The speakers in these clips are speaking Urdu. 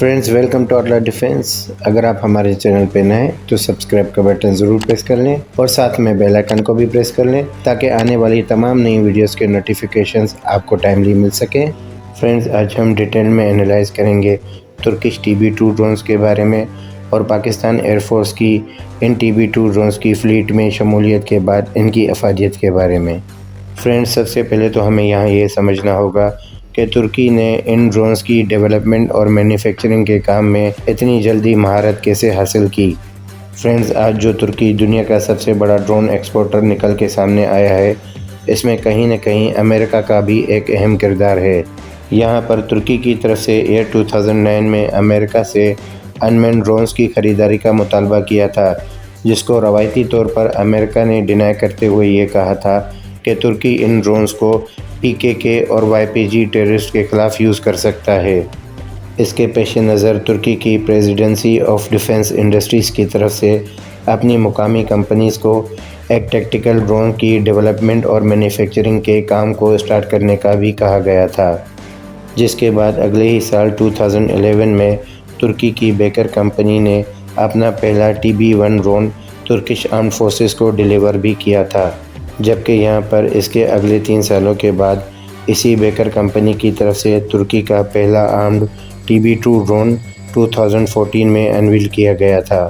فرینڈز ویلکم ٹو اٹلا ڈیفینس۔ اگر آپ ہمارے چینل پہ نئے ہیں تو سبسکرائب کا بٹن ضرور پریس کر لیں اور ساتھ میں بیل آئیکن کو بھی پریس کر لیں تاکہ آنے والی تمام نئی ویڈیوز کے نوٹیفیکیشنز آپ کو ٹائملی مل سکیں۔ فرینڈز آج ہم ڈیٹیل میں انالائز کریں گے ترکش TB2 ڈرونز کے بارے میں اور پاکستان ایئر فورس کی ان TB2 ڈرونز کی فلیٹ میں شمولیت کے بعد ان کی افادیت کے بارے میں۔ فرینڈز سب سے پہلے تو ہمیں یہاں یہ سمجھنا ہوگا کہ ترکی نے ان ڈرونز کی ڈیولپمنٹ اور مینوفیکچرنگ کے کام میں اتنی جلدی مہارت کیسے حاصل کی۔ فرینڈز آج جو ترکی دنیا کا سب سے بڑا ڈرون ایکسپورٹر نکل کے سامنے آیا ہے، اس میں کہیں نہ کہیں امریکہ کا بھی ایک اہم کردار ہے۔ یہاں پر ترکی کی طرف سے ایئر 2009 میں امریکہ سے انمین ڈرونز کی خریداری کا مطالبہ کیا تھا، جس کو روایتی طور پر امریکہ نے ڈینائی کرتے ہوئے یہ کہا تھا کہ ترکی ان ڈرونز کو PKK اور YPG ٹیررسٹ کے خلاف یوز کر سکتا ہے۔ اس کے پیش نظر ترکی کی پریزیڈنسی آف ڈیفنس انڈسٹریز کی طرف سے اپنی مقامی کمپنیز کو ایک ٹیکٹیکل ڈرون کی ڈیولپمنٹ اور مینوفیکچرنگ کے کام کو سٹارٹ کرنے کا بھی کہا گیا تھا، جس کے بعد اگلے ہی سال 2011 میں ترکی کی بیکر کمپنی نے اپنا پہلا TB1 drone Turkish armed forces کو ڈیلیور بھی کیا تھا، جبکہ یہاں پر اس کے اگلے 3 سالوں کے بعد اسی بیکر کمپنی کی طرف سے ترکی کا پہلا آرمڈ TB2 ڈرون 2014 میں انویل کیا گیا تھا۔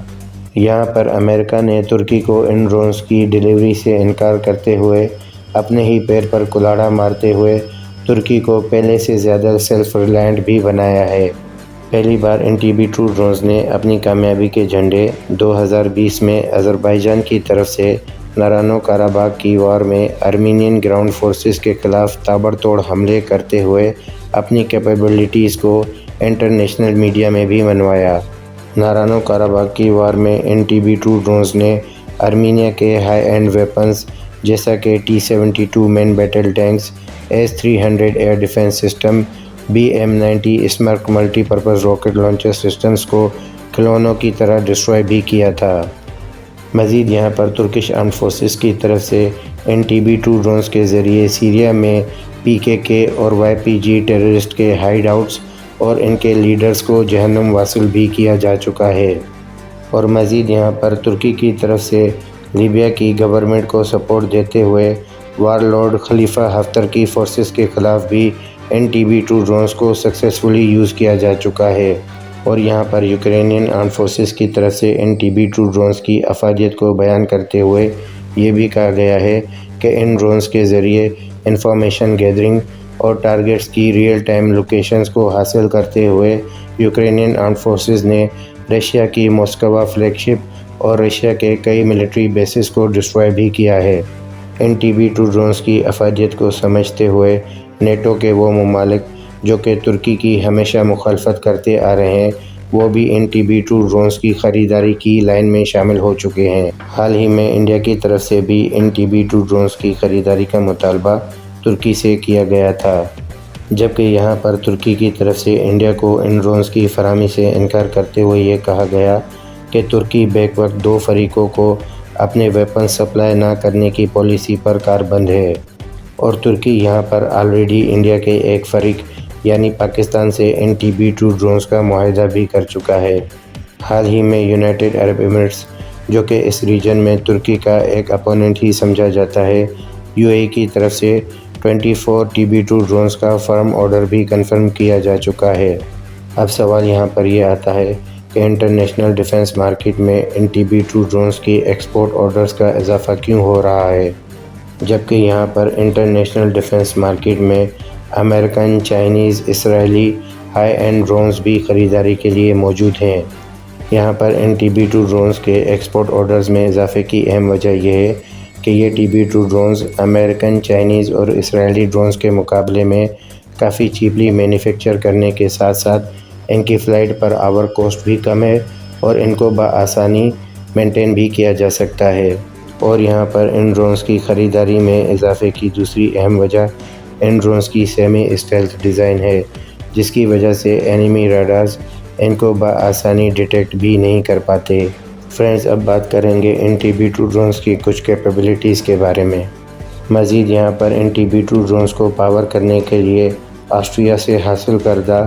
یہاں پر امریکہ نے ترکی کو ان ڈرونز کی ڈیلیوری سے انکار کرتے ہوئے اپنے ہی پیر پر کلاڑا مارتے ہوئے ترکی کو پہلے سے زیادہ سیلف ریلائنٹ بھی بنایا ہے۔ پہلی بار ان TB2 ڈرونز نے اپنی کامیابی کے جھنڈے 2020 میں آذربائیجان کی طرف سے نارانو کاراباغ کی وار میں آرمینین گراؤنڈ فورسز کے خلاف تابڑتوڑ حملے کرتے ہوئے اپنی کیپیبلٹیز کو انٹرنیشنل میڈیا میں بھی منوایا۔ نارانو کاراباغ کی وار میں ان TB2 ڈرونز نے آرمینیا کے ہائی اینڈ ویپنز جیسا کہ T-72 main battle tanks, S-300 air defence system, BM-90 Smerch multi purpose rocket launcher systems کو کھلونوں کی طرح ڈسٹروائے بھی کیا تھا۔ مزید یہاں پر ترکش آرمڈ فورسز کی طرف سے ان TB2 ڈرونز کے ذریعے سیریا میں PKK اور YPG ٹیررسٹ کے ہائیڈ آؤٹس اور ان کے لیڈرز کو جہنم واصل بھی کیا جا چکا ہے، اور مزید یہاں پر ترکی کی طرف سے لیبیا کی گورنمنٹ کو سپورٹ دیتے ہوئے وار لارڈ خلیفہ حفتر کی فورسز کے خلاف بھی ان TB2 ڈرونز کو سکسیسفلی یوز کیا جا چکا ہے۔ اور یہاں پر یوکرینین آرمڈ فورسز کی طرف سے ان TB2 ڈرونز کی افادیت کو بیان کرتے ہوئے یہ بھی کہا گیا ہے کہ ان ڈرونز کے ذریعے انفارمیشن گیدرنگ اور ٹارگیٹس کی ریئل ٹائم لوکیشنز کو حاصل کرتے ہوئے یوکرینین آرمڈ فورسز نے رشیا کی موسکوا فلیگ شپ اور رشیا کے کئی ملٹری بیسز کو ڈسٹروائے بھی کیا ہے۔ ان TB2 ڈرونز کی افادیت کو سمجھتے ہوئے نیٹو کے وہ ممالک جو کہ ترکی کی ہمیشہ مخالفت کرتے آ رہے ہیں، وہ بھی ان TB2 ڈرونز کی خریداری کی لائن میں شامل ہو چکے ہیں۔ حال ہی میں انڈیا کی طرف سے بھی ان TB2 ڈرونز کی خریداری کا مطالبہ ترکی سے کیا گیا تھا، جبکہ یہاں پر ترکی کی طرف سے انڈیا کو ان ڈرونز کی فراہمی سے انکار کرتے ہوئے یہ کہا گیا کہ ترکی بیک وقت 2 فریقوں کو اپنے ویپن سپلائی نہ کرنے کی پالیسی پر کاربند ہے، اور ترکی یہاں پر آلریڈی انڈیا کے ایک فریق یعنی پاکستان سے ان TB2 ڈرونز کا معاہدہ بھی کر چکا ہے۔ حال ہی میں یونائٹڈ عرب ایمریٹس، جو کہ اس ریجن میں ترکی کا ایک اپوننٹ ہی سمجھا جاتا ہے، UAE کی طرف سے 24 TB2 ڈرونز کا فرم آرڈر بھی کنفرم کیا جا چکا ہے۔ اب سوال یہاں پر یہ آتا ہے کہ انٹرنیشنل ڈیفنس مارکیٹ میں ان TB2 ڈرونز کی ایکسپورٹ آرڈرز کا اضافہ کیوں ہو رہا ہے، جبکہ یہاں پر انٹرنیشنل ڈیفنس مارکیٹ میں American, Chinese, Israeli high and drones بھی خریداری کے لیے موجود ہیں۔ یہاں پر ان TB2 ڈرونز کے ایکسپورٹ آرڈرز میں اضافے کی اہم وجہ یہ ہے کہ یہ TB2 ڈرونز امریکن، چائنیز اور اسرائیلی ڈرونز کے مقابلے میں کافی چیپلی مینوفیکچر کرنے کے ساتھ ساتھ ان کی فلائٹ پر آور کاسٹ بھی کم ہے اور ان کو بآسانی مینٹین بھی کیا جا سکتا ہے۔ اور یہاں پر ان ڈرونز کی خریداری میں اضافے کی دوسری اہم وجہ ان ڈرونز کی سیمی اسٹیلتھ ڈیزائن ہے، جس کی وجہ سے اینیمی ریڈارز ان کو بآسانی ڈیٹیکٹ بھی نہیں کر پاتے۔ فرینڈز اب بات کریں گے ان TB2 ڈرونز کی کچھ کیپیبلٹیز کے بارے میں۔ مزید یہاں پر ان TB2 ڈرونز کو پاور کرنے کے لیے آسٹریا سے حاصل کردہ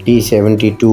T-72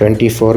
24